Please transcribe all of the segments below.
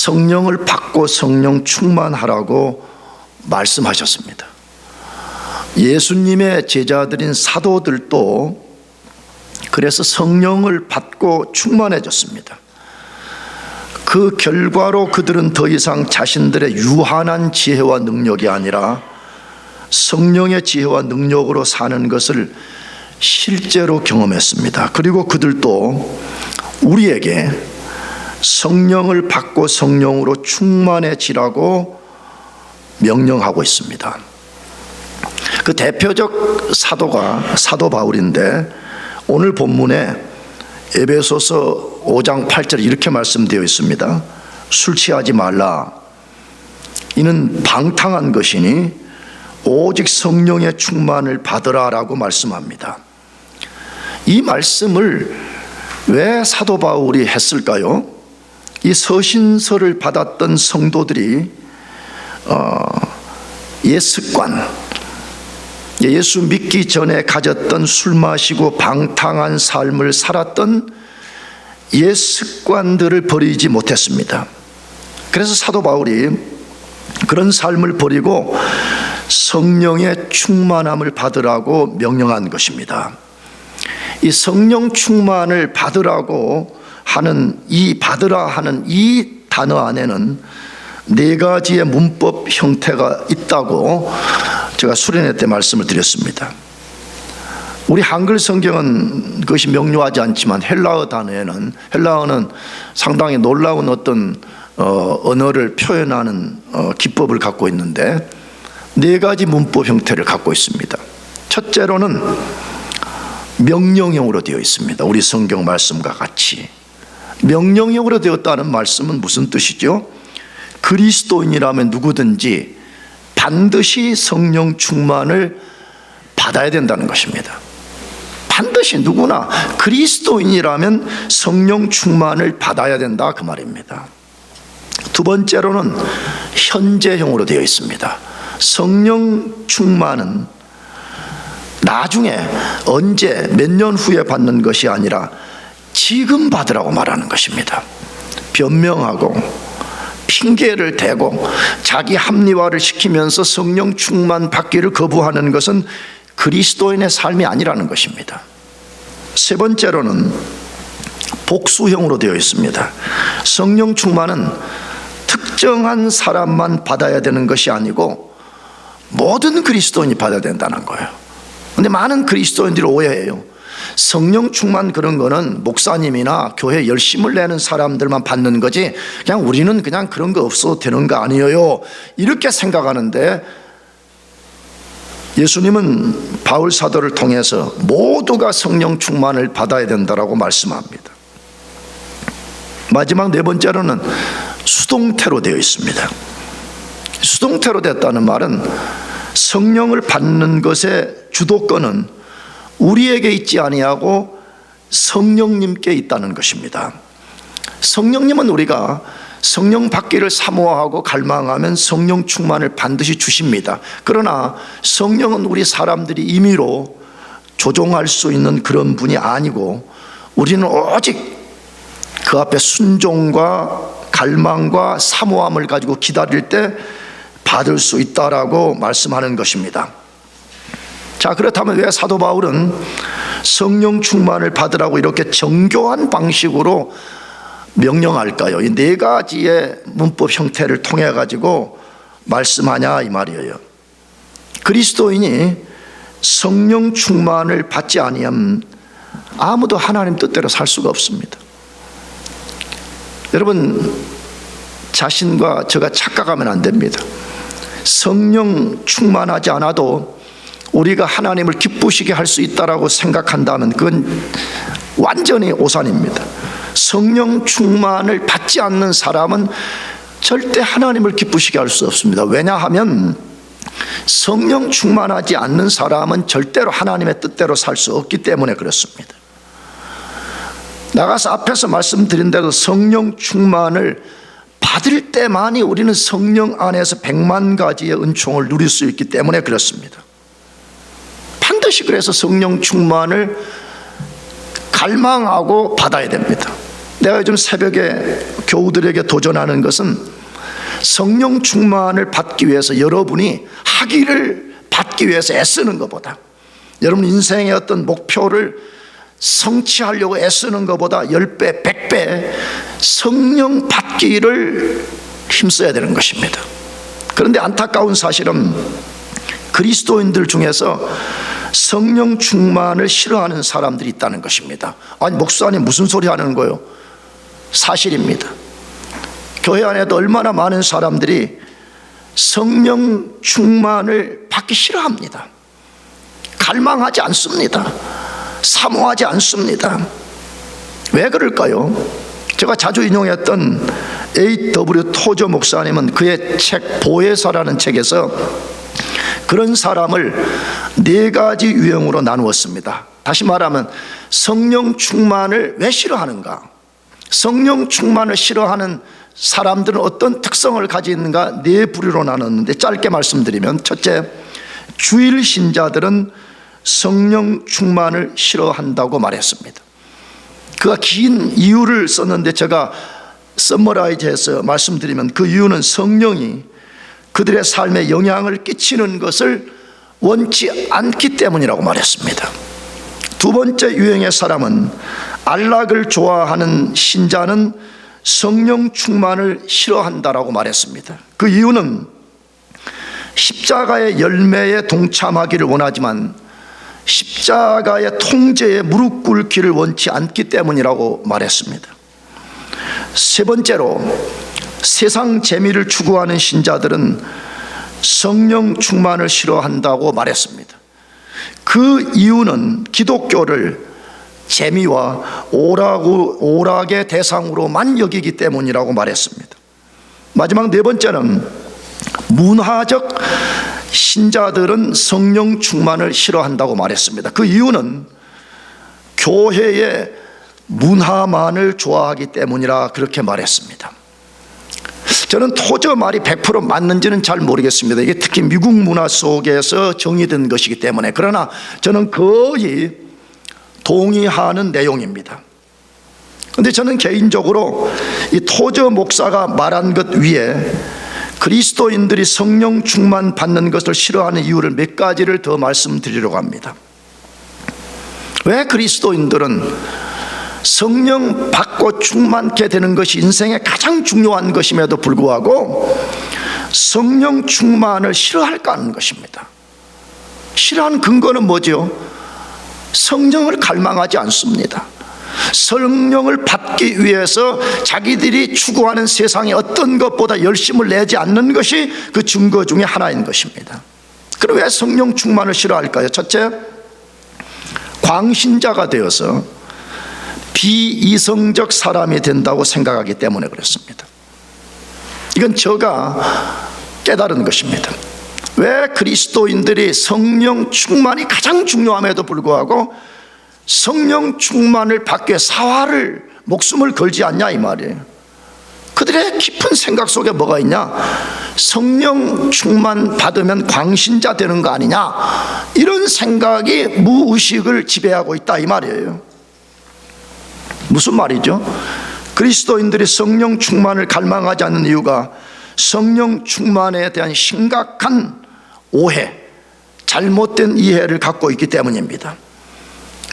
성령을 받고 성령 충만하라고 말씀하셨습니다. 예수님의 제자들인 사도들도 그래서 성령을 받고 충만해졌습니다. 그 결과로 그들은 더 이상 자신들의 유한한 지혜와 능력이 아니라 성령의 지혜와 능력으로 사는 것을 실제로 경험했습니다. 그리고 그들도 우리에게 성령을 받고 성령으로 충만해지라고 명령하고 있습니다. 그 대표적 사도가 사도 바울인데 오늘 본문에 에베소서 5장 8절에 이렇게 말씀되어 있습니다. 술 취하지 말라. 이는 방탕한 것이니 오직 성령의 충만을 받으라라고 말씀합니다. 이 말씀을 왜 사도 바울이 했을까요? 이 서신서를 받았던 성도들이 옛 습관, 예수 믿기 전에 가졌던 술 마시고 방탕한 삶을 살았던 옛 습관들을 버리지 못했습니다. 그래서 사도 바울이 그런 삶을 버리고 성령의 충만함을 받으라고 명령한 것입니다. 이 성령 충만을 받으라고 하는 받으라 하는 이 단어 안에는 네 가지의 문법 형태가 있다고 제가 수련회 때 말씀을 드렸습니다. 우리 한글 성경은 그것이 명료하지 않지만 헬라어는 상당히 놀라운 어떤 언어를 표현하는 기법을 갖고 있는데 네 가지 문법 형태를 갖고 있습니다. 첫째로는 명령형으로 되어 있습니다. 우리 성경 말씀과 같이 명령형으로 되었다는 말씀은 무슨 뜻이죠? 그리스도인이라면 누구든지 반드시 성령 충만을 받아야 된다는 것입니다. 반드시 누구나 그리스도인이라면 성령 충만을 받아야 된다 그 말입니다. 두 번째로는 현재형으로 되어 있습니다. 성령 충만은 나중에 언제 몇 년 후에 받는 것이 아니라 지금 받으라고 말하는 것입니다. 변명하고 핑계를 대고 자기 합리화를 시키면서 성령 충만 받기를 거부하는 것은 그리스도인의 삶이 아니라는 것입니다. 세 번째로는 복수형으로 되어 있습니다. 성령 충만은 특정한 사람만 받아야 되는 것이 아니고 모든 그리스도인이 받아야 된다는 거예요. 그런데 많은 그리스도인들이 오해해요. 성령 충만 그런 거는 목사님이나 교회 열심을 내는 사람들만 받는 거지 그냥 우리는 그냥 그런 거 없어도 되는 거 아니에요 이렇게 생각하는데, 예수님은 바울 사도를 통해서 모두가 성령 충만을 받아야 된다라고 말씀합니다. 마지막 네 번째로는 수동태로 되어 있습니다. 수동태로 됐다는 말은 성령을 받는 것의 주도권은 우리에게 있지 아니하고 성령님께 있다는 것입니다. 성령님은 우리가 성령 받기를 사모하고 갈망하면 성령 충만을 반드시 주십니다. 그러나 성령은 우리 사람들이 임의로 조종할 수 있는 그런 분이 아니고 우리는 오직 그 앞에 순종과 갈망과 사모함을 가지고 기다릴 때 받을 수 있다라고 말씀하는 것입니다. 자, 그렇다면 왜 사도 바울은 성령 충만을 받으라고 이렇게 정교한 방식으로 명령할까요? 이 네 가지의 문법 형태를 통해 가지고 말씀하냐 이 말이에요. 그리스도인이 성령 충만을 받지 아니하면 아무도 하나님 뜻대로 살 수가 없습니다. 여러분, 자신과 제가 착각하면 안 됩니다. 성령 충만하지 않아도 우리가 하나님을 기쁘시게 할 수 있다라고 생각한다면 그건 완전히 오산입니다. 성령 충만을 받지 않는 사람은 절대 하나님을 기쁘시게 할 수 없습니다. 왜냐하면 성령 충만하지 않는 사람은 절대로 하나님의 뜻대로 살 수 없기 때문에 그렇습니다. 나가서 앞에서 말씀드린 대로 성령 충만을 받을 때만이 우리는 성령 안에서 100만 가지의 은총을 누릴 수 있기 때문에 그렇습니다. 반드시 그래서 성령 충만을 갈망하고 받아야 됩니다. 내가 요즘 새벽에 교우들에게 도전하는 것은 성령 충만을 받기 위해서 여러분이 학위를 받기 위해서 애쓰는 것보다, 여러분 인생의 어떤 목표를 성취하려고 애쓰는 것보다 10배, 100배 성령 받기를 힘써야 되는 것입니다. 그런데 안타까운 사실은 그리스도인들 중에서 성령 충만을 싫어하는 사람들이 있다는 것입니다. 아니, 목사님 무슨 소리 하는 거예요? 사실입니다. 교회 안에도 얼마나 많은 사람들이 성령 충만을 받기 싫어합니다. 갈망하지 않습니다. 사모하지 않습니다. 왜 그럴까요? 제가 자주 인용했던 A.W. 토저 목사님은 그의 책 보혜사라는 책에서 그런 사람을 4가지 유형으로 나누었습니다. 다시 말하면 성령 충만을 왜 싫어하는가? 성령 충만을 싫어하는 사람들은 어떤 특성을 가지고 있는가? 4부류로 나눴는데 짧게 말씀드리면, 첫째, 주일 신자들은 성령 충만을 싫어한다고 말했습니다. 그가 긴 이유를 썼는데 제가 서머라이즈해서 말씀드리면, 그 이유는 성령이 그들의 삶에 영향을 끼치는 것을 원치 않기 때문이라고 말했습니다. 두 번째 유형의 사람은 안락을 좋아하는 신자는 성령 충만을 싫어한다라고 말했습니다. 그 이유는 십자가의 열매에 동참하기를 원하지만 십자가의 통제에 무릎 꿇기를 원치 않기 때문이라고 말했습니다. 세 번째로, 세상 재미를 추구하는 신자들은 성령 충만을 싫어한다고 말했습니다. 그 이유는 기독교를 재미와 오락의 대상으로만 여기기 때문이라고 말했습니다. 마지막 4번째는 문화적 신자들은 성령 충만을 싫어한다고 말했습니다. 그 이유는 교회의 문화만을 좋아하기 때문이라 그렇게 말했습니다. 저는 토저 말이 100% 맞는지는 잘 모르겠습니다. 이게 특히 미국 문화 속에서 정의된 것이기 때문에. 그러나 저는 거의 동의하는 내용입니다. 그런데 저는 개인적으로 이 토저 목사가 말한 것 위에 그리스도인들이 성령 충만 받는 것을 싫어하는 이유를 몇 가지를 더 말씀드리려고 합니다. 왜 그리스도인들은 성령 받고 충만케 되는 것이 인생의 가장 중요한 것임에도 불구하고 성령 충만을 싫어할까 하는 것입니다. 싫어하는 근거는 뭐죠? 성령을 갈망하지 않습니다. 성령을 받기 위해서 자기들이 추구하는 세상의 어떤 것보다 열심을 내지 않는 것이 그 증거 중에 하나인 것입니다. 그럼 왜 성령 충만을 싫어할까요? 첫째, 광신자가 되어서 비이성적 사람이 된다고 생각하기 때문에 그렇습니다. 이건 제가 깨달은 것입니다. 왜 그리스도인들이 성령 충만이 가장 중요함에도 불구하고 성령 충만을 받기 위해 사활을, 목숨을 걸지 않냐 이 말이에요. 그들의 깊은 생각 속에 뭐가 있냐? 성령 충만 받으면 광신자 되는 거 아니냐, 이런 생각이 무의식을 지배하고 있다 이 말이에요. 무슨 말이죠? 그리스도인들이 성령 충만을 갈망하지 않는 이유가 성령 충만에 대한 심각한 오해, 잘못된 이해를 갖고 있기 때문입니다.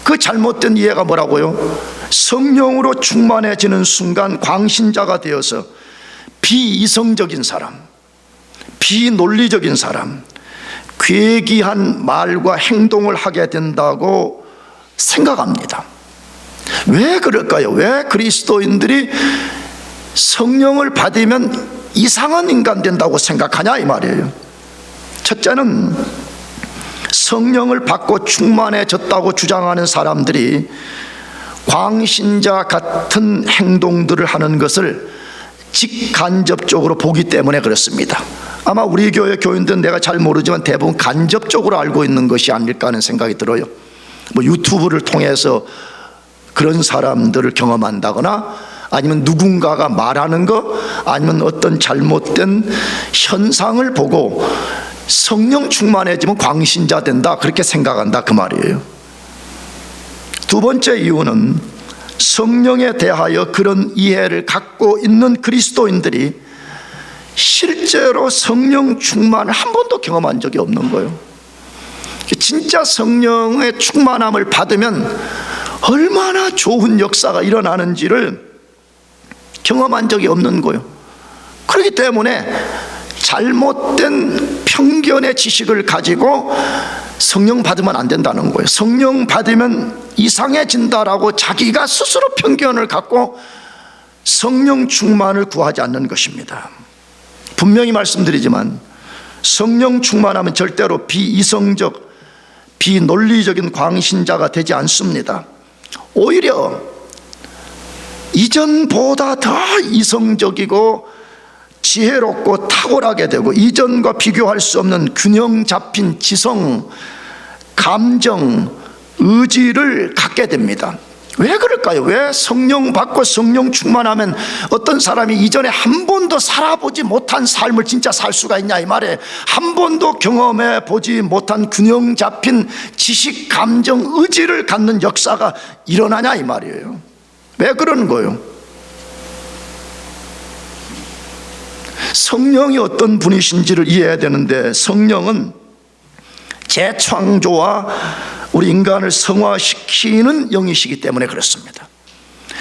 그 잘못된 이해가 뭐라고요? 성령으로 충만해지는 순간 광신자가 되어서 비이성적인 사람, 비논리적인 사람, 괴기한 말과 행동을 하게 된다고 생각합니다. 왜 그럴까요? 왜 그리스도인들이 성령을 받으면 이상한 인간 된다고 생각하냐 이 말이에요. 첫째는 성령을 받고 충만해졌다고 주장하는 사람들이 광신자 같은 행동들을 하는 것을 직간접적으로 보기 때문에 그렇습니다. 아마 우리 교회 교인들은 내가 잘 모르지만 대부분 간접적으로 알고 있는 것이 아닐까 하는 생각이 들어요. 뭐 유튜브를 통해서 그런 사람들을 경험한다거나, 아니면 누군가가 말하는 거, 아니면 어떤 잘못된 현상을 보고 성령 충만해지면 광신자 된다, 그렇게 생각한다 그 말이에요. 두 번째 이유는 성령에 대하여 그런 이해를 갖고 있는 그리스도인들이 실제로 성령 충만을 한 번도 경험한 적이 없는 거예요. 진짜 성령의 충만함을 받으면 얼마나 좋은 역사가 일어나는지를 경험한 적이 없는 거예요. 그렇기 때문에 잘못된 편견의 지식을 가지고 성령 받으면 안 된다는 거예요. 성령 받으면 이상해진다라고 자기가 스스로 편견을 갖고 성령 충만을 구하지 않는 것입니다. 분명히 말씀드리지만 성령 충만하면 절대로 비이성적, 비논리적인 광신자가 되지 않습니다. 오히려 이전보다 더 이성적이고 지혜롭고 탁월하게 되고 이전과 비교할 수 없는 균형 잡힌 지성, 감정, 의지를 갖게 됩니다. 왜 그럴까요? 왜 성령 받고 성령 충만하면 어떤 사람이 이전에 한 번도 살아보지 못한 삶을 진짜 살 수가 있냐 이 말에, 한 번도 경험해 보지 못한 균형 잡힌 지식, 감정, 의지를 갖는 역사가 일어나냐 이 말이에요. 왜 그러는 거예요? 성령이 어떤 분이신지를 이해해야 되는데, 성령은 재창조와 우리 인간을 성화시키는 영이시기 때문에 그렇습니다.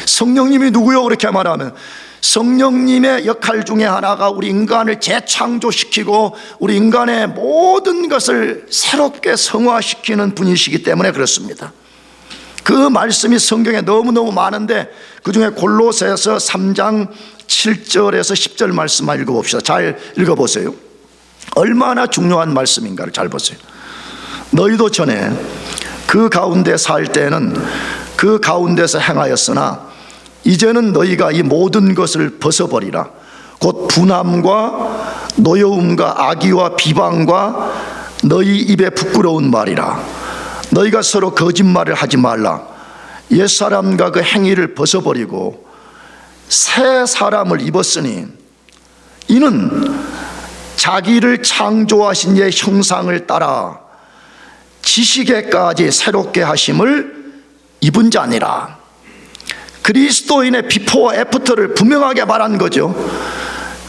성령님이 누구요? 그렇게 말하면 성령님의 역할 중에 하나가 우리 인간을 재창조시키고 우리 인간의 모든 것을 새롭게 성화시키는 분이시기 때문에 그렇습니다. 그 말씀이 성경에 너무너무 많은데 그중에 골로새서 3장 7절에서 10절 말씀만 읽어봅시다. 잘 읽어보세요. 얼마나 중요한 말씀인가를 잘 보세요. 너희도 전에 그 가운데 살 때는 그 가운데서 행하였으나 이제는 너희가 이 모든 것을 벗어버리라. 곧 분함과 노여움과 악의와 비방과 너희 입에 부끄러운 말이라. 너희가 서로 거짓말을 하지 말라. 옛사람과 그 행위를 벗어버리고 새 사람을 입었으니 이는 자기를 창조하신 이의 형상을 따라 지식에까지 새롭게 하심을 입은 자니라. 그리스도인의 비포와 애프터를 분명하게 말한 거죠.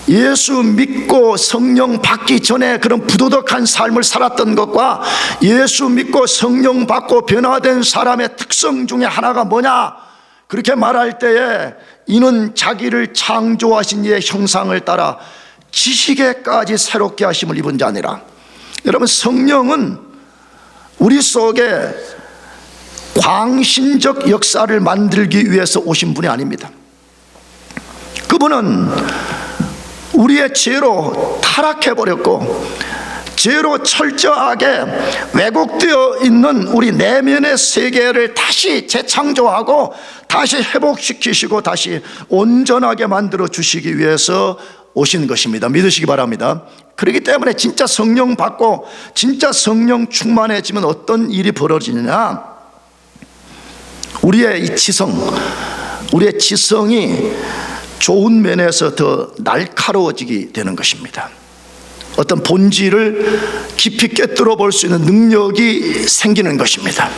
예수 믿고 성령 받기 전에 그런 부도덕한 삶을 살았던 것과 예수 믿고 성령 받고 변화된 사람의 특성 중에 하나가 뭐냐? 그렇게 말할 때에 이는 자기를 창조하신 이의 형상을 따라 지식에까지 새롭게 하심을 입은 자니라. 여러분, 성령은 우리 속에 광신적 역사를 만들기 위해서 오신 분이 아닙니다. 그분은 우리의 죄로 타락해버렸고 죄로 철저하게 왜곡되어 있는 우리 내면의 세계를 다시 재창조하고 다시 회복시키시고 다시 온전하게 만들어 주시기 위해서 오신 것입니다. 믿으시기 바랍니다. 그렇기 때문에 진짜 성령 받고 진짜 성령 충만해지면 어떤 일이 벌어지느냐, 우리의 이 지성, 우리의 지성이 좋은 면에서 더 날카로워지게 되는 것입니다. 어떤 본질을 깊이 꿰뚫어 볼 수 있는 능력이 생기는 것입니다.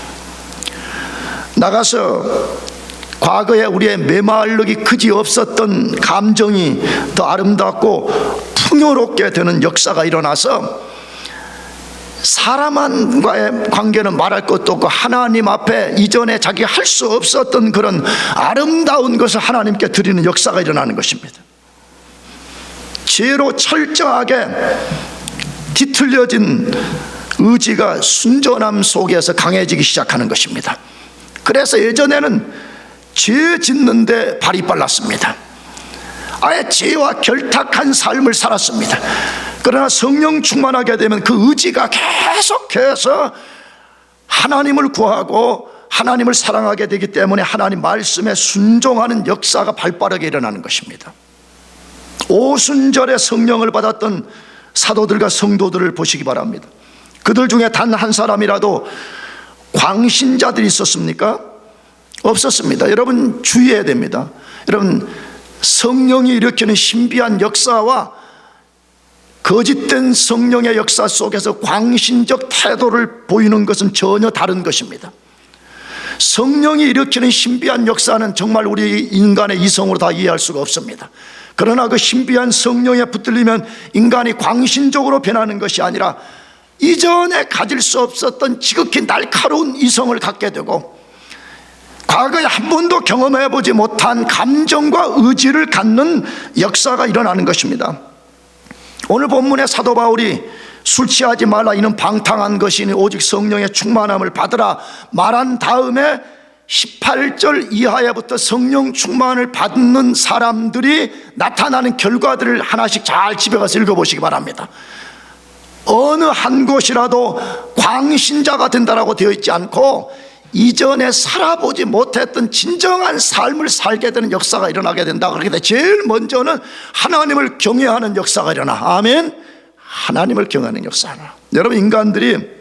나가서 과거에 우리의 메마르기 그지없었던 감정이 더 아름답고 풍요롭게 되는 역사가 일어나서 사람과의 관계는 말할 것도 없고 하나님 앞에 이전에 자기가 할 수 없었던 그런 아름다운 것을 하나님께 드리는 역사가 일어나는 것입니다. 죄로 철저하게 뒤틀려진 의지가 순전함 속에서 강해지기 시작하는 것입니다. 그래서 예전에는 죄 짓는데 발이 빨랐습니다. 아예 죄와 결탁한 삶을 살았습니다. 그러나 성령 충만하게 되면 그 의지가 계속해서 하나님을 구하고 하나님을 사랑하게 되기 때문에 하나님 말씀에 순종하는 역사가 발빠르게 일어나는 것입니다. 오순절에 성령을 받았던 사도들과 성도들을 보시기 바랍니다. 그들 중에 단 한 사람이라도 광신자들이 있었습니까? 없었습니다. 여러분 주의해야 됩니다. 여러분, 성령이 일으키는 신비한 역사와 거짓된 성령의 역사 속에서 광신적 태도를 보이는 것은 전혀 다른 것입니다. 성령이 일으키는 신비한 역사는 정말 우리 인간의 이성으로 다 이해할 수가 없습니다. 그러나 그 신비한 성령에 붙들리면 인간이 광신적으로 변하는 것이 아니라 이전에 가질 수 없었던 지극히 날카로운 이성을 갖게 되고 과거에 한 번도 경험해보지 못한 감정과 의지를 갖는 역사가 일어나는 것입니다. 오늘 본문의 사도 바울이 술 취하지 말라 이는 방탕한 것이니 오직 성령의 충만함을 받으라 말한 다음에 18절 이하에부터 성령 충만을 받는 사람들이 나타나는 결과들을 하나씩 잘 집에 가서 읽어보시기 바랍니다. 어느 한 곳이라도 광신자가 된다라고 되어 있지 않고 이전에 살아보지 못했던 진정한 삶을 살게 되는 역사가 일어나게 된다. 그렇게 돼. 제일 먼저는 하나님을 경외하는 역사가 일어나. 아멘. 하나님을 경외하는 역사가. 여러분, 인간들이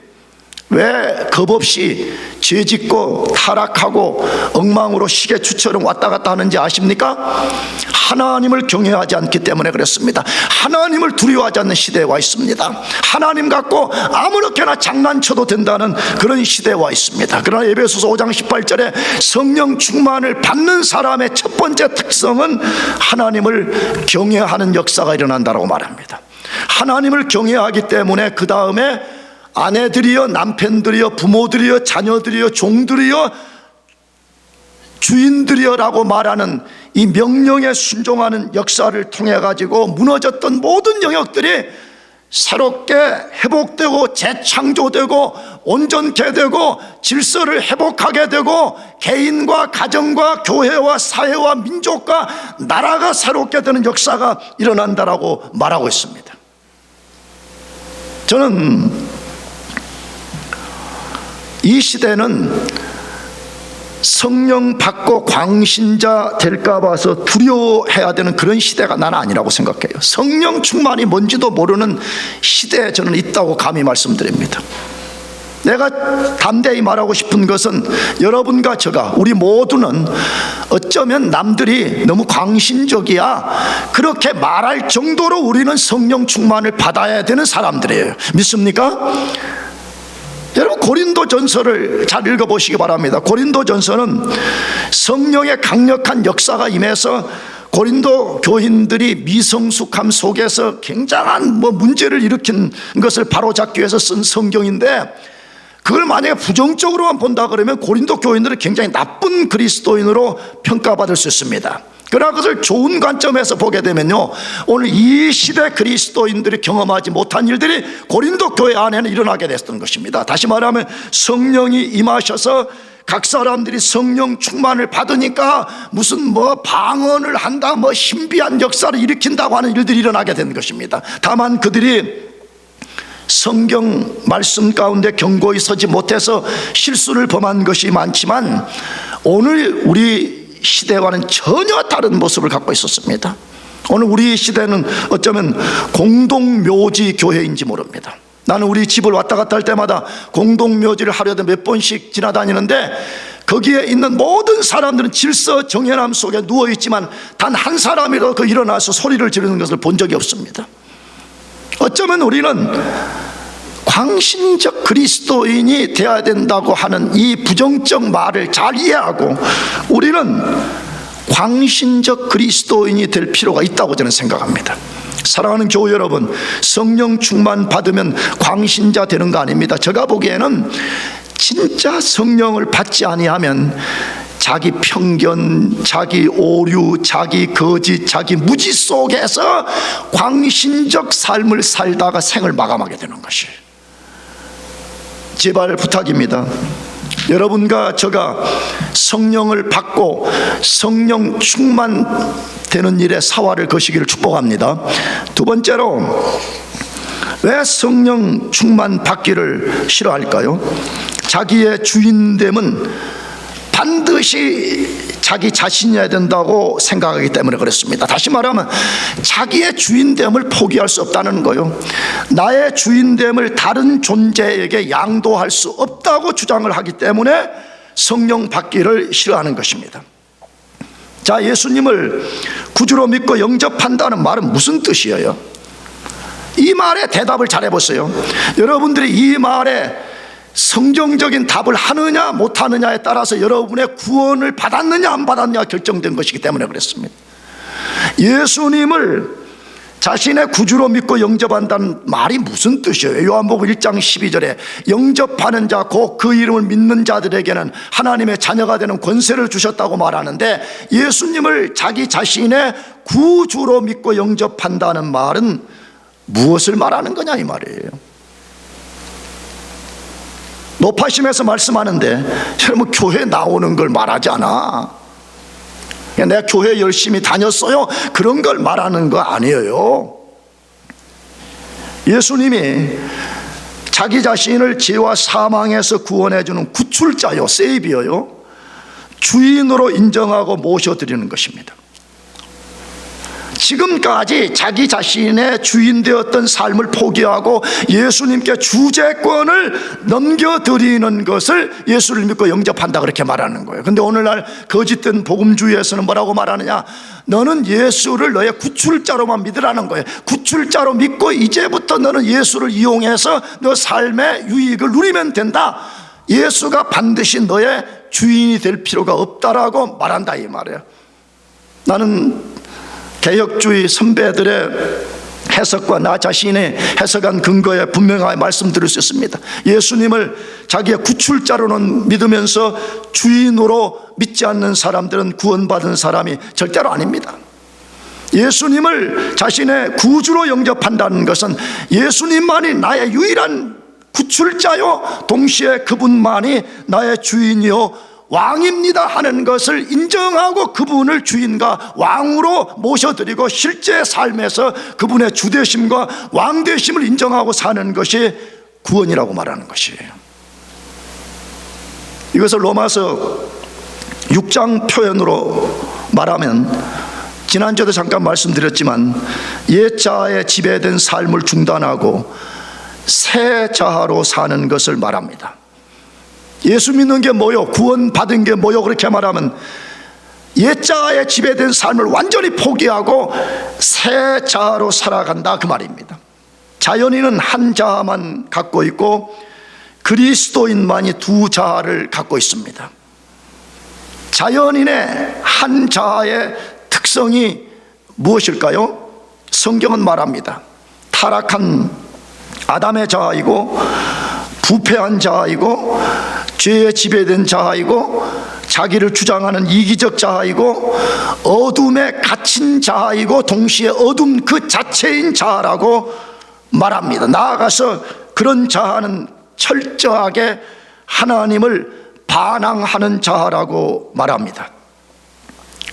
왜 겁없이 죄짓고 타락하고 엉망으로 시계추처럼 왔다 갔다 하는지 아십니까? 하나님을 경외하지 않기 때문에 그렇습니다. 하나님을 두려워하지 않는 시대에 와 있습니다. 하나님 갖고 아무렇게나 장난쳐도 된다는 그런 시대에 와 있습니다. 그러나 에베소서 5장 18절에 성령 충만을 받는 사람의 첫 번째 특성은 하나님을 경외하는 역사가 일어난다고 말합니다. 하나님을 경외하기 때문에 그 다음에 아내들이여 남편들이여 부모들이여 자녀들이여 종들이여 주인들이여 라고 말하는 이 명령에 순종하는 역사를 통해 가지고 무너졌던 모든 영역들이 새롭게 회복되고 재창조되고 온전케 되고 질서를 회복하게 되고 개인과 가정과 교회와 사회와 민족과 나라가 새롭게 되는 역사가 일어난다라고 말하고 있습니다. 저는 이 시대는 성령 받고 광신자 될까 봐서 두려워해야 되는 그런 시대가 나는 아니라고 생각해요. 성령 충만이 뭔지도 모르는 시대에 저는 있다고 감히 말씀드립니다. 내가 담대히 말하고 싶은 것은 여러분과 제가 우리 모두는 어쩌면 남들이 너무 광신적이야 그렇게 말할 정도로 우리는 성령 충만을 받아야 되는 사람들이에요. 믿습니까? 여러분, 고린도전서를 잘 읽어보시기 바랍니다. 고린도전서는 성령의 강력한 역사가 임해서 고린도 교인들이 미성숙함 속에서 굉장한 문제를 일으킨 것을 바로잡기 위해서 쓴 성경인데, 그걸 만약에 부정적으로만 본다 그러면 고린도 교인들은 굉장히 나쁜 그리스도인으로 평가받을 수 있습니다. 그러나 그것을 좋은 관점에서 보게 되면요, 오늘 이 시대 그리스도인들이 경험하지 못한 일들이 고린도 교회 안에는 일어나게 됐던 것입니다. 다시 말하면 성령이 임하셔서 각 사람들이 성령 충만을 받으니까 무슨 방언을 한다, 신비한 역사를 일으킨다고 하는 일들이 일어나게 된 것입니다. 다만 그들이 성경 말씀 가운데 견고히 서지 못해서 실수를 범한 것이 많지만 오늘 우리 시대와는 전혀 다른 모습을 갖고 있었습니다. 오늘 우리 시대는 어쩌면 공동묘지 교회인지 모릅니다. 나는 우리 집을 왔다 갔다 할 때마다 공동묘지를 하루에도 몇 번씩 지나다니는데 거기에 있는 모든 사람들은 질서 정연함 속에 누워있지만 단 한 사람이라도 일어나서 소리를 지르는 것을 본 적이 없습니다. 어쩌면 우리는 광신적 그리스도인이 되어야 된다고 하는 이 부정적 말을 잘 이해하고 우리는 광신적 그리스도인이 될 필요가 있다고 저는 생각합니다. 사랑하는 교회 여러분, 성령 충만 받으면 광신자 되는 거 아닙니다. 제가 보기에는 진짜 성령을 받지 아니하면 자기 편견, 자기 오류, 자기 거짓, 자기 무지 속에서 광신적 삶을 살다가 생을 마감하게 되는 것이에요. 제발 부탁입니다. 여러분과 제가 성령을 받고 성령 충만되는 일에 사활을 거시기를 축복합니다. 두 번째로, 왜 성령 충만 받기를 싫어할까요? 자기의 주인됨은 반드시 자기 자신이어야 된다고 생각하기 때문에 그렇습니다. 다시 말하면 자기의 주인됨을 포기할 수 없다는 거예요. 나의 주인됨을 다른 존재에게 양도할 수 없다고 주장을 하기 때문에 성령 받기를 싫어하는 것입니다. 자, 예수님을 구주로 믿고 영접한다는 말은 무슨 뜻이에요? 이 말에 대답을 잘 해보세요. 여러분들이 이 말에 성경적인 답을 하느냐 못하느냐에 따라서 여러분의 구원을 받았느냐 안 받았느냐 결정된 것이기 때문에 그랬습니다. 예수님을 자신의 구주로 믿고 영접한다는 말이 무슨 뜻이에요? 요한복음 1장 12절에 영접하는 자 곧 그 이름을 믿는 자들에게는 하나님의 자녀가 되는 권세를 주셨다고 말하는데, 예수님을 자기 자신의 구주로 믿고 영접한다는 말은 무엇을 말하는 거냐 이 말이에요. 노파심에서 말씀하는데 여러분, 교회 나오는 걸 말하지 않아. 내가 교회 열심히 다녔어요, 그런 걸 말하는 거 아니에요. 예수님이 자기 자신을 죄와 사망에서 구원해주는 구출자요, 세이비어요, 주인으로 인정하고 모셔드리는 것입니다. 지금까지 자기 자신의 주인 되었던 삶을 포기하고 예수님께 주재권을 넘겨드리는 것을 예수를 믿고 영접한다 그렇게 말하는 거예요. 근데 오늘날 거짓된 복음주의에서는 뭐라고 말하느냐, 너는 예수를 너의 구출자로만 믿으라는 거예요. 구출자로 믿고 이제부터 너는 예수를 이용해서 너 삶의 유익을 누리면 된다, 예수가 반드시 너의 주인이 될 필요가 없다라고 말한다 이 말이에요. 나는 개혁주의 선배들의 해석과 나 자신의 해석한 근거에 분명하게 말씀드릴 수 있습니다. 예수님을 자기의 구출자로는 믿으면서 주인으로 믿지 않는 사람들은 구원받은 사람이 절대로 아닙니다. 예수님을 자신의 구주로 영접한다는 것은 예수님만이 나의 유일한 구출자요, 동시에 그분만이 나의 주인이요 왕입니다 하는 것을 인정하고 그분을 주인과 왕으로 모셔드리고 실제 삶에서 그분의 주되심과 왕되심을 인정하고 사는 것이 구원이라고 말하는 것이에요. 이것을 로마서 6장 표현으로 말하면, 지난주에도 잠깐 말씀드렸지만 옛 자아에 지배된 삶을 중단하고 새 자아로 사는 것을 말합니다. 예수 믿는 게 뭐요? 구원받은 게 뭐요? 그렇게 말하면 옛 자아에 지배된 삶을 완전히 포기하고 새 자아로 살아간다 그 말입니다. 자연인은 한 자아만 갖고 있고 그리스도인만이 두 자아를 갖고 있습니다. 자연인의 한 자아의 특성이 무엇일까요? 성경은 말합니다. 타락한 아담의 자아이고, 부패한 자아이고, 죄에 지배된 자아이고, 자기를 주장하는 이기적 자아이고, 어둠에 갇힌 자아이고, 동시에 어둠 그 자체인 자아라고 말합니다. 나아가서 그런 자아는 철저하게 하나님을 반항하는 자아라고 말합니다.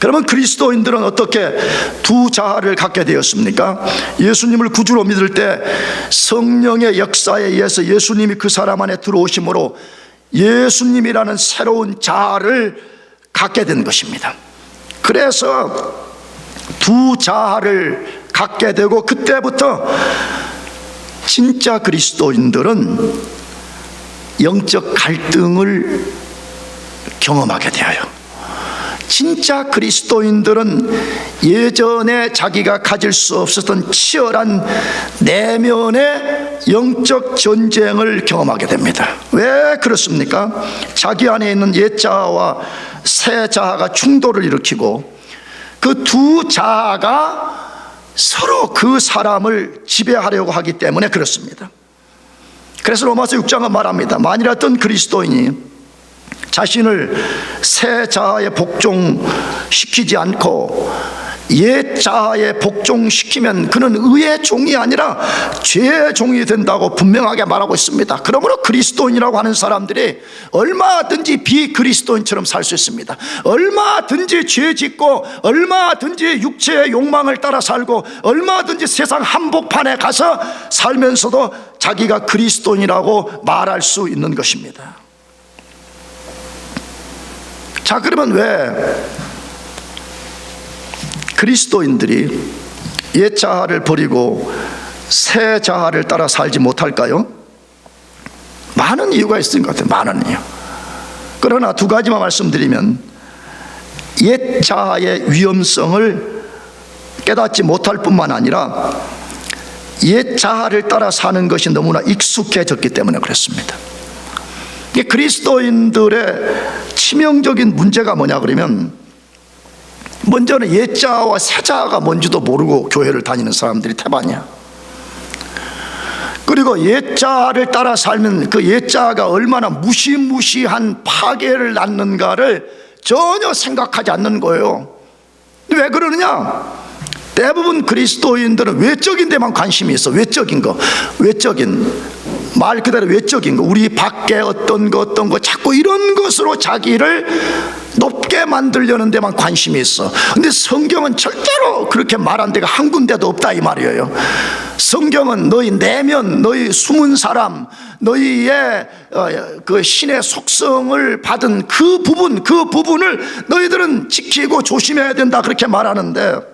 그러면 그리스도인들은 어떻게 두 자아를 갖게 되었습니까? 예수님을 구주로 믿을 때 성령의 역사에 의해서 예수님이 그 사람 안에 들어오심으로 예수님이라는 새로운 자아를 갖게 된 것입니다. 그래서 두 자아를 갖게 되고, 그때부터 진짜 그리스도인들은 영적 갈등을 경험하게 되어요. 진짜 그리스도인들은 예전에 자기가 가질 수 없었던 치열한 내면의 영적 전쟁을 경험하게 됩니다. 왜 그렇습니까? 자기 안에 있는 옛 자아와 새 자아가 충돌을 일으키고 그 두 자아가 서로 그 사람을 지배하려고 하기 때문에 그렇습니다. 그래서 로마서 6장은 말합니다. 만일 어떤 그리스도인이 자신을 새 자아에 복종시키지 않고 옛 자아에 복종시키면 그는 의의 종이 아니라 죄의 종이 된다고 분명하게 말하고 있습니다. 그러므로 그리스도인이라고 하는 사람들이 얼마든지 비그리스도인처럼 살 수 있습니다. 얼마든지 죄 짓고, 얼마든지 육체의 욕망을 따라 살고, 얼마든지 세상 한복판에 가서 살면서도 자기가 그리스도인이라고 말할 수 있는 것입니다. 자, 그러면 왜 그리스도인들이 옛 자아를 버리고 새 자아를 따라 살지 못할까요? 많은 이유가 있을 것 같아요. 많은 이유. 그러나 두 가지만 말씀드리면, 옛 자아의 위험성을 깨닫지 못할 뿐만 아니라 옛 자아를 따라 사는 것이 너무나 익숙해졌기 때문에 그렇습니다. 이 그리스도인들의 치명적인 문제가 뭐냐 그러면, 먼저는 옛자와 새자가 뭔지도 모르고 교회를 다니는 사람들이 태반이야. 그리고 옛자를 따라 살면 그 옛자가 얼마나 무시무시한 파괴를 낳는가를 전혀 생각하지 않는 거예요. 왜 그러느냐? 대부분 그리스도인들은 외적인 데만 관심이 있어. 외적인 거, 외적인, 말 그대로 외적인 거, 우리 밖에 어떤 거 자꾸 이런 것으로 자기를 높게 만들려는 데만 관심이 있어. 근데 성경은 절대로 그렇게 말한 데가 한 군데도 없다 이 말이에요. 성경은 너희 내면, 너희 숨은 사람, 너희의 그 신의 속성을 받은 그 부분을 너희들은 지키고 조심해야 된다 그렇게 말하는데,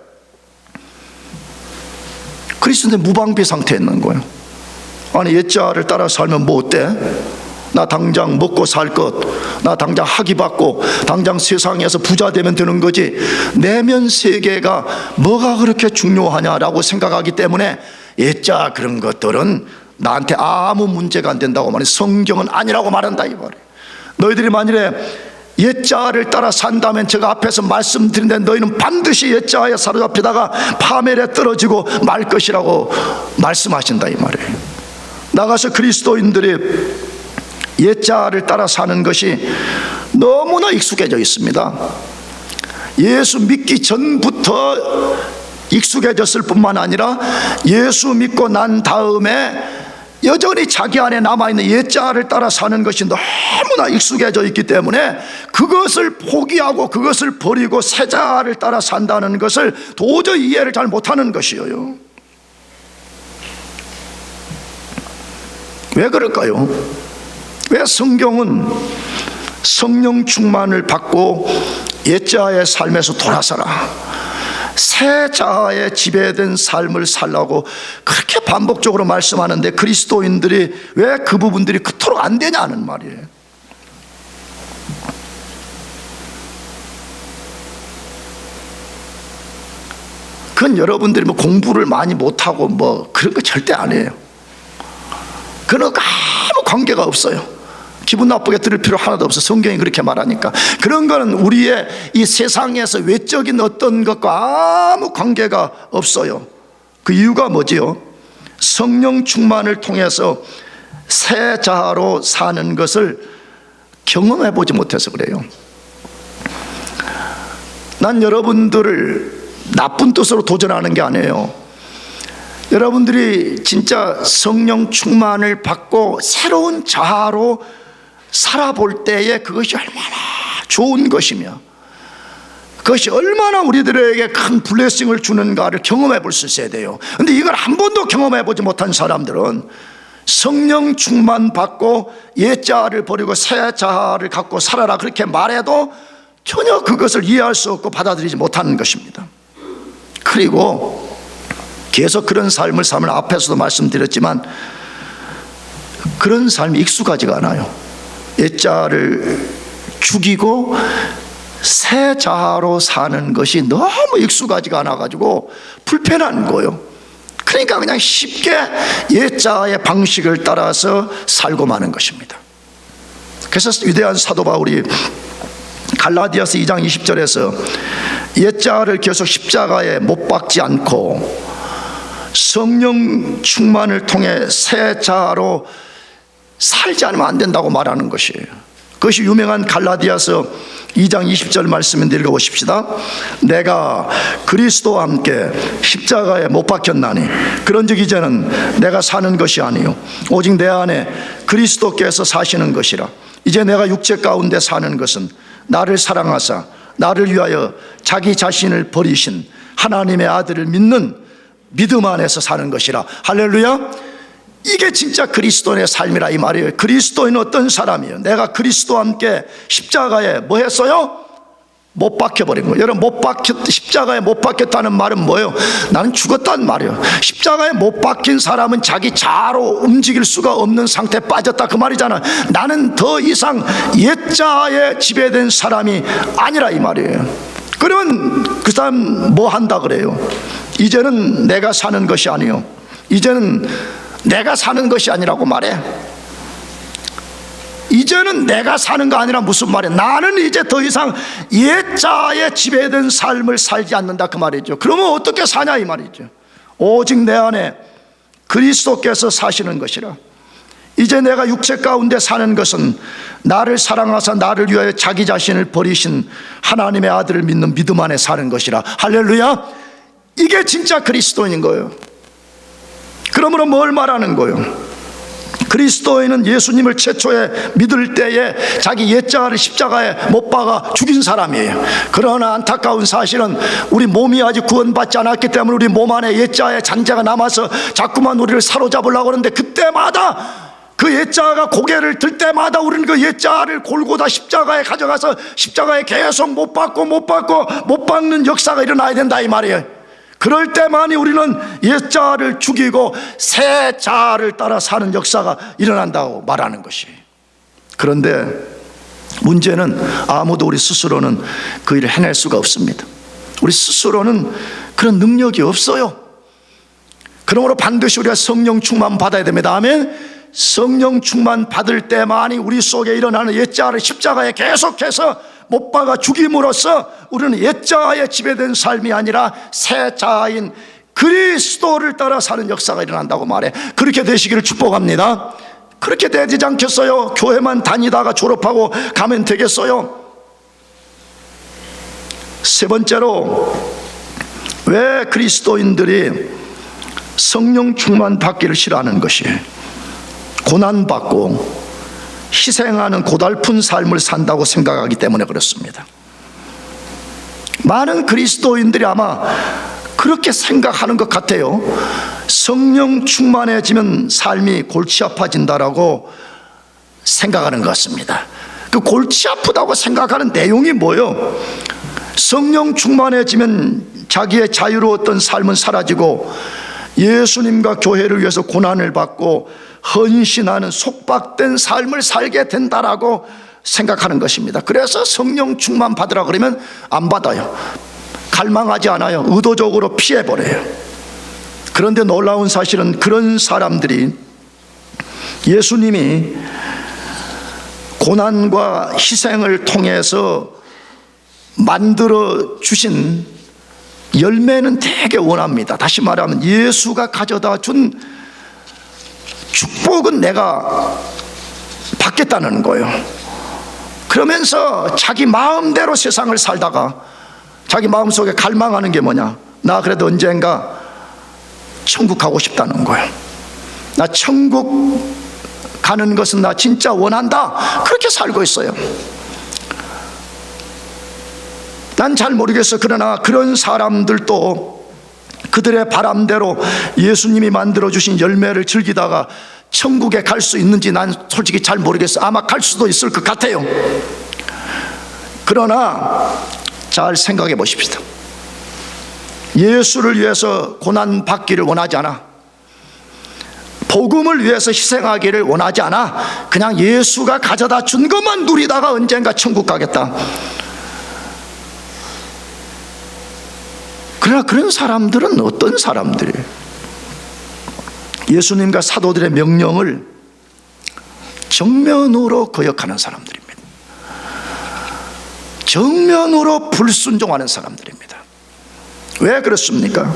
그리스도는 무방비 상태에 있는 거예요. 아니, 옛자를 따라 살면 뭐 어때? 나 당장 먹고 살 것, 나 당장 학위 받고 당장 세상에서 부자 되면 되는 거지, 내면 세계가 뭐가 그렇게 중요하냐라고 생각하기 때문에 옛자 그런 것들은 나한테 아무 문제가 안 된다고 말해. 성경은 아니라고 말한다 이 말이에요. 너희들이 만일에 옛자를 따라 산다면 제가 앞에서 말씀드린 너희는 반드시 옛자에 사로잡히다가 파멸에 떨어지고 말 것이라고 말씀하신다 이 말이에요. 나가서 그리스도인들이 옛자를 따라 사는 것이 너무나 익숙해져 있습니다. 예수 믿기 전부터 익숙해졌을 뿐만 아니라 예수 믿고 난 다음에 여전히 자기 안에 남아있는 옛자를 따라 사는 것이 너무나 익숙해져 있기 때문에 그것을 포기하고 그것을 버리고 새자를 따라 산다는 것을 도저히 이해를 잘 못하는 것이에요. 왜 그럴까요? 왜 성경은 성령 충만을 받고 옛자의 삶에서 돌아서라, 새 자아에 지배된 삶을 살라고 그렇게 반복적으로 말씀하는데 그리스도인들이 왜 그 부분들이 그토록 안 되냐는 말이에요. 그건 여러분들이 뭐 공부를 많이 못하고 뭐 그런 거 절대 아니에요. 그런 거 아무 관계가 없어요. 기분 나쁘게 들을 필요 하나도 없어. 성경이 그렇게 말하니까. 그런 거는 우리의 이 세상에서 외적인 어떤 것과 아무 관계가 없어요. 그 이유가 뭐지요? 성령 충만을 통해서 새 자아로 사는 것을 경험해 보지 못해서 그래요. 난 여러분들을 나쁜 뜻으로 도전하는 게 아니에요. 여러분들이 진짜 성령 충만을 받고 새로운 자아로 살아볼 때에 그것이 얼마나 좋은 것이며 그것이 얼마나 우리들에게 큰 블레싱을 주는가를 경험해 볼 수 있어야 돼요. 그런데 이걸 한 번도 경험해 보지 못한 사람들은 성령 충만 받고 옛자아를 버리고 새 자아를 갖고 살아라 그렇게 말해도 전혀 그것을 이해할 수 없고 받아들이지 못하는 것입니다. 그리고 계속 그런 삶을 삶을 앞에서도 말씀드렸지만 그런 삶이 익숙하지가 않아요. 옛자를 죽이고 새 자아로 사는 것이 너무 익숙하지가 않아가지고 불편한 거예요. 그러니까 그냥 쉽게 옛자의 방식을 따라서 살고 마는 것입니다. 그래서 위대한 사도 바울이 갈라디아서 2장 20절에서 옛자를 계속 십자가에 못 박지 않고 성령 충만을 통해 새 자아로 살지 않으면 안 된다고 말하는 것이에요. 그것이 유명한 갈라디아서 2장 20절 말씀인데 읽어보십시다. 내가 그리스도와 함께 십자가에 못 박혔나니 그런즉 이제는 내가 사는 것이 아니요 오직 내 안에 그리스도께서 사시는 것이라. 이제 내가 육체 가운데 사는 것은 나를 사랑하사 나를 위하여 자기 자신을 버리신 하나님의 아들을 믿는 믿음 안에서 사는 것이라. 할렐루야. 이게 진짜 그리스도인의 삶이라 이 말이에요. 그리스도인은 어떤 사람이에요? 내가 그리스도와 함께 십자가에 뭐 했어요? 못 박혀버린 거예요. 여러분, 십자가에 못 박혔다는 말은 뭐예요? 나는 죽었다는 말이에요. 십자가에 못 박힌 사람은 자기 자아로 움직일 수가 없는 상태에 빠졌다 그 말이잖아요. 나는 더 이상 옛자에 지배된 사람이 아니라 이 말이에요. 그러면 그 사람 뭐 한다 그래요? 이제는 내가 사는 것이 아니요 이제는 내가 사는 것이 아니라고 말해. 이제는 내가 사는 거 아니라 무슨 말이야? 나는 이제 더 이상 옛자에 지배된 삶을 살지 않는다 그 말이죠. 그러면 어떻게 사냐 이 말이죠. 오직 내 안에 그리스도께서 사시는 것이라. 이제 내가 육체 가운데 사는 것은 나를 사랑하사 나를 위하여 자기 자신을 버리신 하나님의 아들을 믿는 믿음 안에 사는 것이라. 할렐루야. 이게 진짜 그리스도인 거예요. 그러므로 뭘 말하는 거예요? 그리스도인은 예수님을 최초에 믿을 때에 자기 옛자를 십자가에 못 박아 죽인 사람이에요. 그러나 안타까운 사실은 우리 몸이 아직 구원받지 않았기 때문에 우리 몸 안에 옛자의 잔재가 남아서 자꾸만 우리를 사로잡으려고 하는데, 그때마다 그 옛자가 고개를 들 때마다 우리는 그 옛자를 골고다 십자가에 가져가서 십자가에 계속 못 박는 역사가 일어나야 된다 이 말이에요. 그럴 때만이 우리는 옛자를 죽이고 새 자를 따라 사는 역사가 일어난다고 말하는 것이. 그런데 문제는 아무도 우리 스스로는 그 일을 해낼 수가 없습니다. 우리 스스로는 그런 능력이 없어요. 그러므로 반드시 우리가 성령 충만 받아야 됩니다. 아멘. 성령 충만 받을 때만이 우리 속에 일어나는 옛자를 십자가에 계속해서 못 박아 죽임으로써 우리는 옛자에 지배된 삶이 아니라 새 자인 그리스도를 따라 사는 역사가 일어난다고 말해. 그렇게 되시기를 축복합니다. 그렇게 되지 않겠어요? 교회만 다니다가 졸업하고 가면 되겠어요? 세 번째로, 왜 그리스도인들이 성령 충만 받기를 싫어하는 것이, 고난받고 희생하는 고달픈 삶을 산다고 생각하기 때문에 그렇습니다. 많은 그리스도인들이 아마 그렇게 생각하는 것 같아요. 성령 충만해지면 삶이 골치 아파진다라고 생각하는 것 같습니다. 그 골치 아프다고 생각하는 내용이 뭐예요? 성령 충만해지면 자기의 자유로웠던 삶은 사라지고 예수님과 교회를 위해서 고난을 받고 헌신하는 속박된 삶을 살게 된다라고 생각하는 것입니다. 그래서 성령 충만 받으라 그러면 안 받아요. 갈망하지 않아요. 의도적으로 피해버려요. 그런데 놀라운 사실은 그런 사람들이 예수님이 고난과 희생을 통해서 만들어 주신 열매는 되게 원합니다. 다시 말하면 예수가 가져다 준 축복은 내가 받겠다는 거예요. 그러면서 자기 마음대로 세상을 살다가 자기 마음속에 갈망하는 게 뭐냐? 나 그래도 언젠가 천국 가고 싶다는 거예요. 나 천국 가는 것은 나 진짜 원한다. 그렇게 살고 있어요. 난 잘 모르겠어. 그러나 그런 사람들도 그들의 바람대로 예수님이 만들어주신 열매를 즐기다가 천국에 갈 수 있는지 난 솔직히 잘 모르겠어. 아마 갈 수도 있을 것 같아요. 그러나 잘 생각해 보십시다. 예수를 위해서 고난받기를 원하지 않아. 복음을 위해서 희생하기를 원하지 않아. 그냥 예수가 가져다 준 것만 누리다가 언젠가 천국 가겠다. 그러나 그런 사람들은 어떤 사람들이에요? 예수님과 사도들의 명령을 정면으로 거역하는 사람들입니다. 정면으로 불순종하는 사람들입니다. 왜 그렇습니까?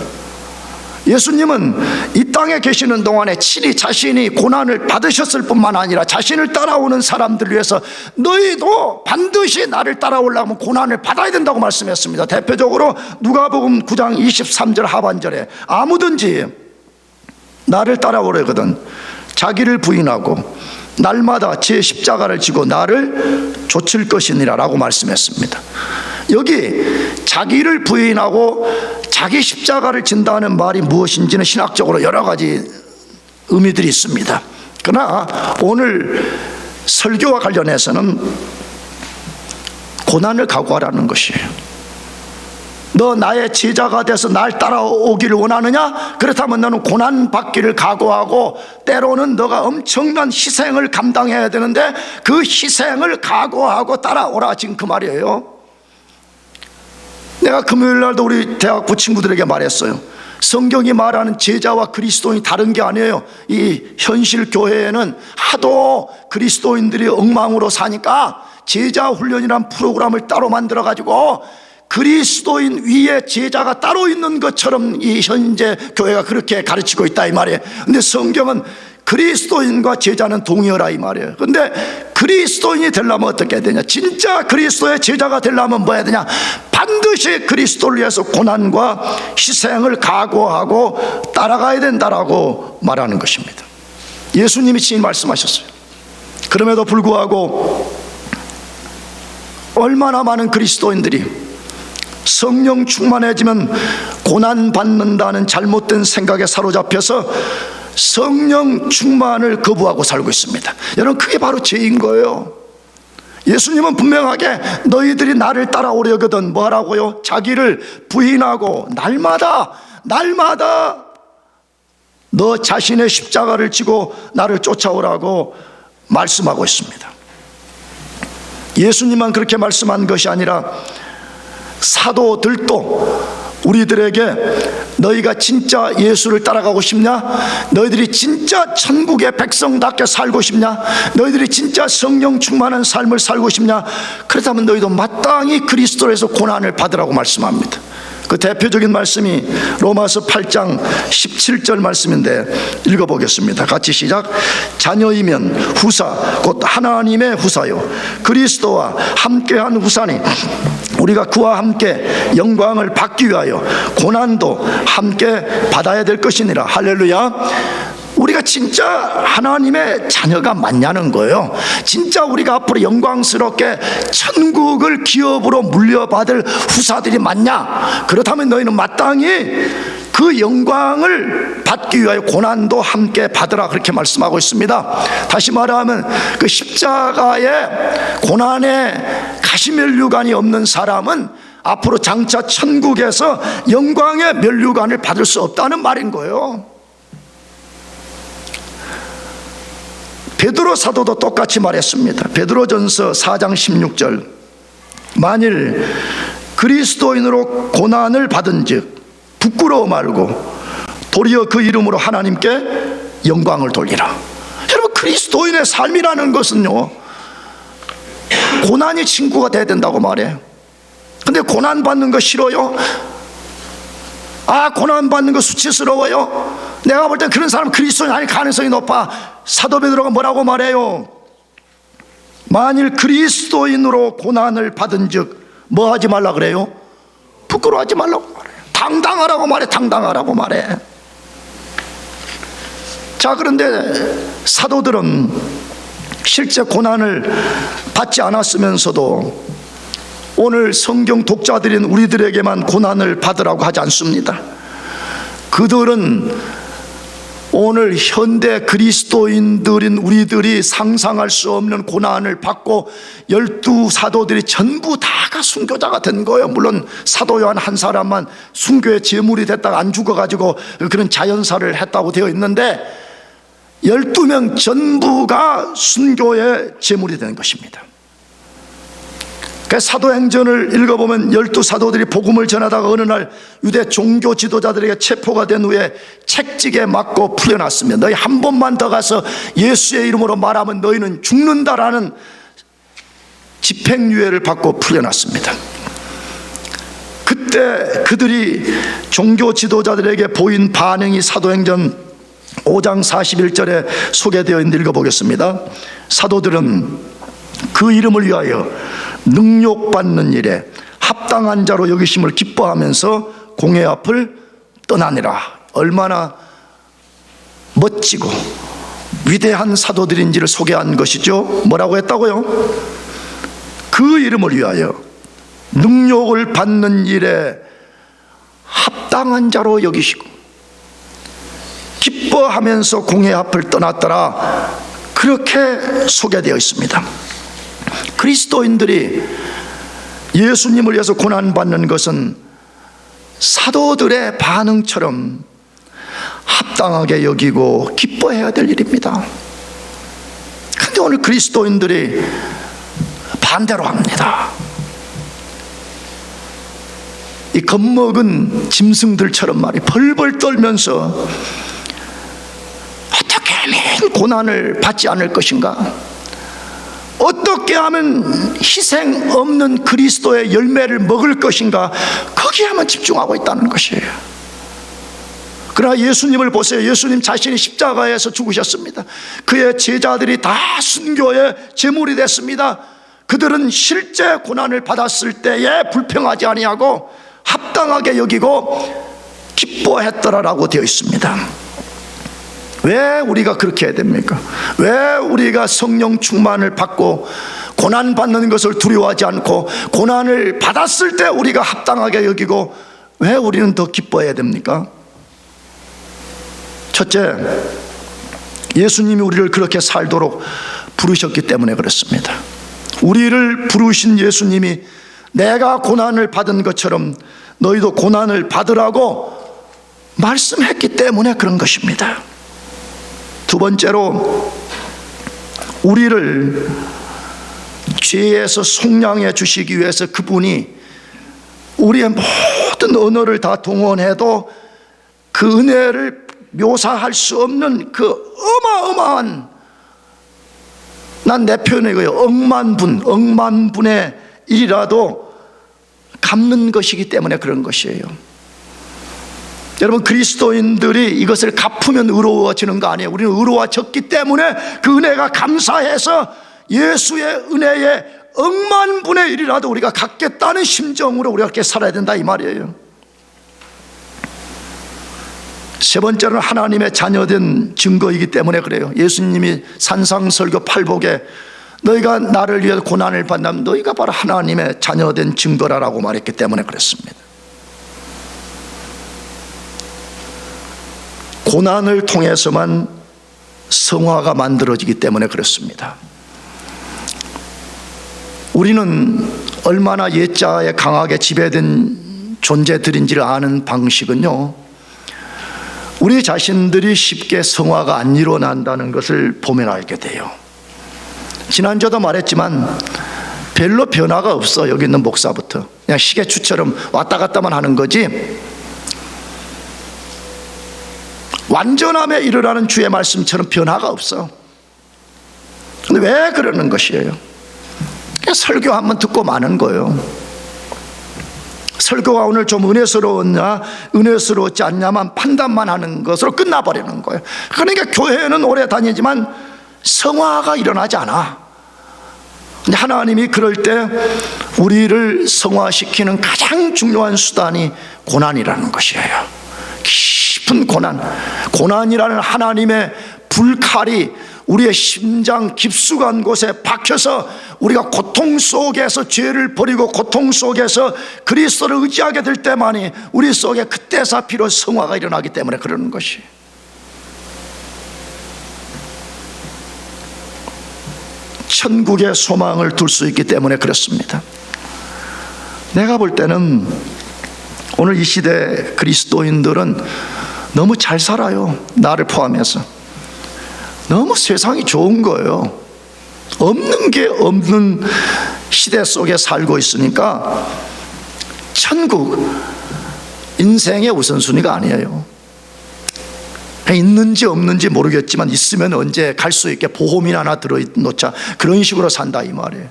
예수님은 이 땅에 계시는 동안에 친히 자신이 고난을 받으셨을 뿐만 아니라 자신을 따라오는 사람들을 위해서 너희도 반드시 나를 따라오려면 고난을 받아야 된다고 말씀했습니다. 대표적으로 누가복음 9장 23절 하반절에 아무든지 나를 따라오려거든 자기를 부인하고 날마다 제 십자가를 지고 나를 좇을 것이니라 라고 말씀했습니다. 여기 자기를 부인하고 자기 십자가를 진다는 말이 무엇인지는 신학적으로 여러 가지 의미들이 있습니다. 그러나 오늘 설교와 관련해서는 고난을 각오하라는 것이에요. 너 나의 제자가 돼서 날 따라오기를 원하느냐? 그렇다면 너는 고난받기를 각오하고 때로는 너가 엄청난 희생을 감당해야 되는데 그 희생을 각오하고 따라오라, 지금 그 말이에요. 내가 금요일 날도 우리 대학부 친구들에게 말했어요. 성경이 말하는 제자와 그리스도인이 다른 게 아니에요. 이 현실 교회에는 하도 그리스도인들이 엉망으로 사니까 제자 훈련이란 프로그램을 따로 만들어 가지고 그리스도인 위에 제자가 따로 있는 것처럼 이 현재 교회가 그렇게 가르치고 있다 이 말이에요. 근데 성경은 그리스도인과 제자는 동의어라 이 말이에요. 근데 그리스도인이 되려면 어떻게 해야 되냐? 진짜 그리스도의 제자가 되려면 뭐 해야 되냐? 반드시 그리스도를 위해서 고난과 희생을 각오하고 따라가야 된다라고 말하는 것입니다. 예수님이 친히 말씀하셨어요. 그럼에도 불구하고 얼마나 많은 그리스도인들이 성령 충만해지면 고난받는다는 잘못된 생각에 사로잡혀서 성령 충만을 거부하고 살고 있습니다. 여러분, 그게 바로 죄인 거예요. 예수님은 분명하게 너희들이 나를 따라오려거든 뭐라고요? 자기를 부인하고 날마다 너 자신의 십자가를 지고 나를 쫓아오라고 말씀하고 있습니다. 예수님만 그렇게 말씀한 것이 아니라 사도들도 우리들에게 너희가 진짜 예수를 따라가고 싶냐? 너희들이 진짜 천국의 백성답게 살고 싶냐? 너희들이 진짜 성령 충만한 삶을 살고 싶냐? 그렇다면 너희도 마땅히 그리스도에서 고난을 받으라고 말씀합니다. 그 대표적인 말씀이 로마서 8장 17절 말씀인데 읽어보겠습니다. 같이 시작. 자녀이면 후사 곧 하나님의 후사요 그리스도와 함께한 후사니 우리가 그와 함께 영광을 받기 위하여 고난도 함께 받아야 될 것이니라. 할렐루야. 우리가 진짜 하나님의 자녀가 맞냐는 거예요. 진짜 우리가 앞으로 영광스럽게 천국을 기업으로 물려받을 후사들이 맞냐? 그렇다면 너희는 마땅히 그 영광을 받기 위하여 고난도 함께 받으라 그렇게 말씀하고 있습니다. 다시 말하면 그 십자가의 고난에 가시면류관이 없는 사람은 앞으로 장차 천국에서 영광의 면류관을 받을 수 없다는 말인 거예요. 베드로 사도도 똑같이 말했습니다. 베드로전서 4장 16절 만일 그리스도인으로 고난을 받은즉 부끄러워 말고 도리어 그 이름으로 하나님께 영광을 돌리라. 여러분, 그리스도인의 삶이라는 것은요 고난이 친구가 돼야 된다고 말해요. 근데 고난 받는 거 싫어요? 고난 받는 거 수치스러워요? 내가 볼 땐 그런 사람 그리스도인 아닐 가능성이 높아. 사도 베드로가 뭐라고 말해요? 만일 그리스도인으로 고난을 받은즉 뭐 하지 말라 그래요? 부끄러워하지 말라고 말해요. 당당하라고 말해. 당당하라고 말해. 자, 그런데 사도들은 실제 고난을 받지 않았으면서도 오늘 성경 독자들인 우리들에게만 고난을 받으라고 하지 않습니다. 그들은 오늘 현대 그리스도인들인 우리들이 상상할 수 없는 고난을 받고 12사도들이 전부 다가 순교자가 된 거예요. 물론 사도 요한 한 사람만 순교의 제물이 됐다가 안 죽어가지고 그런 자연사를 했다고 되어 있는데 12명 전부가 순교의 제물이 된 것입니다. 사도행전을 읽어보면 12사도들이 복음을 전하다가 어느 날 유대 종교 지도자들에게 체포가 된 후에 책찍에 맞고 풀려났으며 너희 한 번만 더 가서 예수의 이름으로 말하면 너희는 죽는다라는 집행유예를 받고 풀려났습니다. 그때 그들이 종교 지도자들에게 보인 반응이 사도행전 5장 41절에 소개되어 있는데 읽어보겠습니다. 사도들은 그 이름을 위하여 능욕받는 일에 합당한 자로 여기심을 기뻐하면서 공회 앞을 떠나니라. 얼마나 멋지고 위대한 사도들인지를 소개한 것이죠. 뭐라고 했다고요? 그 이름을 위하여 능욕을 받는 일에 합당한 자로 여기시고 기뻐하면서 공회 앞을 떠났더라. 그렇게 소개되어 있습니다. 그리스도인들이 예수님을 위해서 고난받는 것은 사도들의 반응처럼 합당하게 여기고 기뻐해야 될 일입니다. 그런데 오늘 그리스도인들이 반대로 합니다. 이 겁먹은 짐승들처럼 말이에요, 벌벌 떨면서 어떻게 하면 고난을 받지 않을 것인가, 어떻게 하면 희생 없는 그리스도의 열매를 먹을 것인가, 거기에만 집중하고 있다는 것이에요. 그러나 예수님을 보세요. 예수님 자신이 십자가에서 죽으셨습니다. 그의 제자들이 다 순교의 제물이 됐습니다. 그들은 실제 고난을 받았을 때에 불평하지 아니하고 합당하게 여기고 기뻐했더라라고 되어 있습니다. 왜 우리가 그렇게 해야 됩니까? 왜 우리가 성령 충만을 받고 고난받는 것을 두려워하지 않고 고난을 받았을 때 우리가 합당하게 여기고 왜 우리는 더 기뻐해야 됩니까? 첫째, 예수님이 우리를 그렇게 살도록 부르셨기 때문에 그렇습니다. 우리를 부르신 예수님이 내가 고난을 받은 것처럼 너희도 고난을 받으라고 말씀했기 때문에 그런 것입니다. 두 번째로, 우리를 죄에서 속량해 주시기 위해서 그분이 우리의 모든 언어를 다 동원해도 그 은혜를 묘사할 수 없는 그 어마어마한, 난 내 표현에 의해 억만분의 일이라도 갚는 것이기 때문에 그런 것이에요. 여러분, 그리스도인들이 이것을 갚으면 의로워지는 거 아니에요. 우리는 의로워졌기 때문에 그 은혜가 감사해서 예수의 은혜의 억만분의 일이라도 우리가 갖겠다는 심정으로 우리가 그렇게 살아야 된다 이 말이에요. 세 번째는 하나님의 자녀된 증거이기 때문에 그래요. 예수님이 산상설교 팔복에 너희가 나를 위해 고난을 받는다면 너희가 바로 하나님의 자녀된 증거라라고 말했기 때문에 그렇습니다. 고난을 통해서만 성화가 만들어지기 때문에 그렇습니다. 우리는 얼마나 옛자에 강하게 지배된 존재들인지를 아는 방식은요, 우리 자신들이 쉽게 성화가 안 일어난다는 것을 보면 알게 돼요. 지난주에도 말했지만 별로 변화가 없어. 여기 있는 목사부터 그냥 시계추처럼 왔다 갔다만 하는 거지, 완전함에 이르라는 주의 말씀처럼 변화가 없어. 근데 왜 그러는 것이에요? 그냥 설교 한번 듣고 마는 거예요. 설교가 오늘 좀 은혜스러웠냐 은혜스러웠지 않냐만 판단만 하는 것으로 끝나버리는 거예요. 그러니까 교회는 오래 다니지만 성화가 일어나지 않아. 근데 하나님이 그럴 때 우리를 성화시키는 가장 중요한 수단이 고난이라는 것이에요. 깊은 고난이라는 하나님의 불칼이 우리의 심장 깊숙한 곳에 박혀서 우리가 고통 속에서 죄를 버리고 고통 속에서 그리스도를 의지하게 될 때만이 우리 속에 그때서 비로 성화가 일어나기 때문에 그러는 것이. 천국의 소망을 둘 수 있기 때문에 그렇습니다. 내가 볼 때는 오늘 이 시대 그리스도인들은 너무 잘 살아요. 나를 포함해서 너무 세상이 좋은 거예요. 없는 게 없는 시대 속에 살고 있으니까 천국, 인생의 우선순위가 아니에요. 있는지 없는지 모르겠지만 있으면 언제 갈 수 있게 보험이나 하나 들어놓자, 그런 식으로 산다 이 말이에요.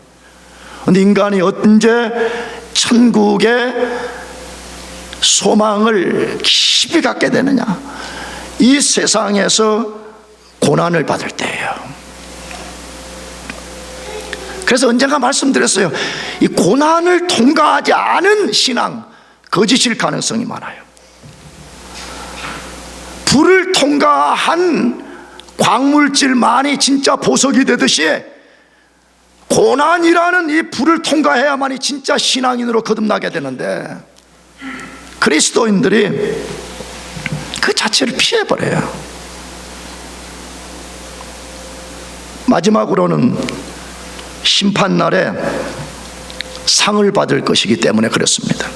그런데 인간이 언제 천국의 소망을 깊이 갖게 되느냐, 이 세상에서 고난을 받을 때예요. 그래서 언젠가 말씀드렸어요. 이 고난을 통과하지 않은 신앙, 거짓일 가능성이 많아요. 불을 통과한 광물질만이 진짜 보석이 되듯이 고난이라는 이 불을 통과해야만이 진짜 신앙인으로 거듭나게 되는데, 그리스도인들이 그 자체를 피해버려요. 마지막으로는 심판날에 상을 받을 것이기 때문에 그렇습니다.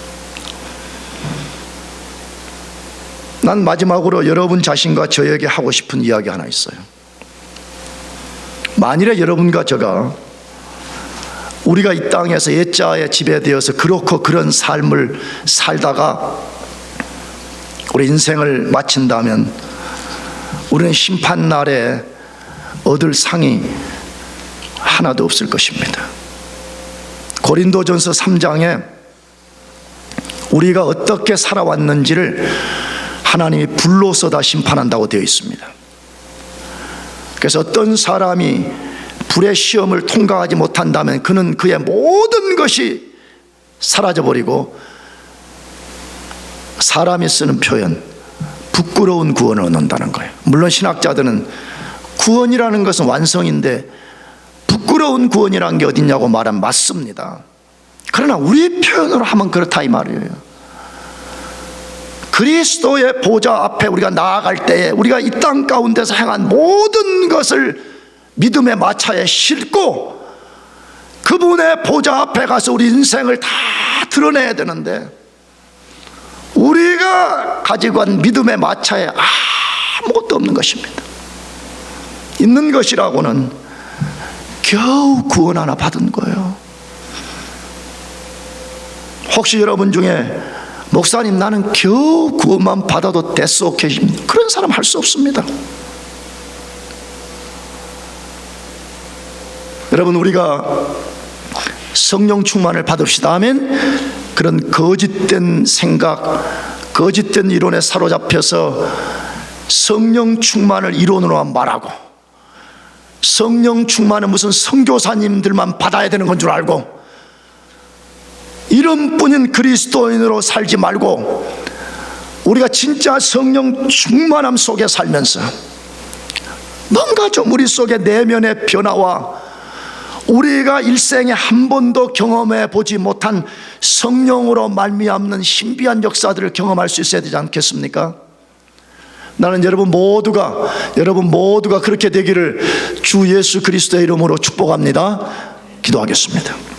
난 마지막으로 여러분 자신과 저에게 하고 싶은 이야기 하나 있어요. 만일에 여러분과 제가 우리가 이 땅에서 옛자에 지배되어서 그렇고 그런 삶을 살다가 우리 인생을 마친다면 우리는 심판날에 얻을 상이 하나도 없을 것입니다. 고린도전서 3장에 우리가 어떻게 살아왔는지를 하나님이 불로서 다 심판한다고 되어 있습니다. 그래서 어떤 사람이 불의 시험을 통과하지 못한다면 그는 그의 모든 것이 사라져버리고, 사람이 쓰는 표현, 부끄러운 구원을 얻는다는 거예요. 물론 신학자들은 구원이라는 것은 완성인데 부끄러운 구원이라는 게 어딨냐고 말하면 맞습니다. 그러나 우리 표현으로 하면 그렇다 이 말이에요. 그리스도의 보좌 앞에 우리가 나아갈 때에 우리가 이 땅 가운데서 행한 모든 것을 믿음의 마차에 싣고 그분의 보좌 앞에 가서 우리 인생을 다 드러내야 되는데, 우리가 가지고 간 믿음의 마차에 아무것도 없는 것입니다. 있는 것이라고는 겨우 구원 하나 받은 거예요. 혹시 여러분 중에 목사님 나는 겨우 구원만 받아도 됐어 계십니까? 그런 사람 할 수 없습니다. 여러분, 우리가 성령 충만을 받읍시다. 아멘. 그런 거짓된 생각, 거짓된 이론에 사로잡혀서 성령 충만을 이론으로만 말하고, 성령 충만은 무슨 선교사님들만 받아야 되는 건 줄 알고, 이름뿐인 그리스도인으로 살지 말고 우리가 진짜 성령 충만함 속에 살면서 뭔가 좀 우리 속에 내면의 변화와 우리가 일생에 한 번도 경험해 보지 못한 성령으로 말미암는 신비한 역사들을 경험할 수 있어야 되지 않겠습니까? 나는 여러분 모두가 그렇게 되기를 주 예수 그리스도의 이름으로 축복합니다. 기도하겠습니다.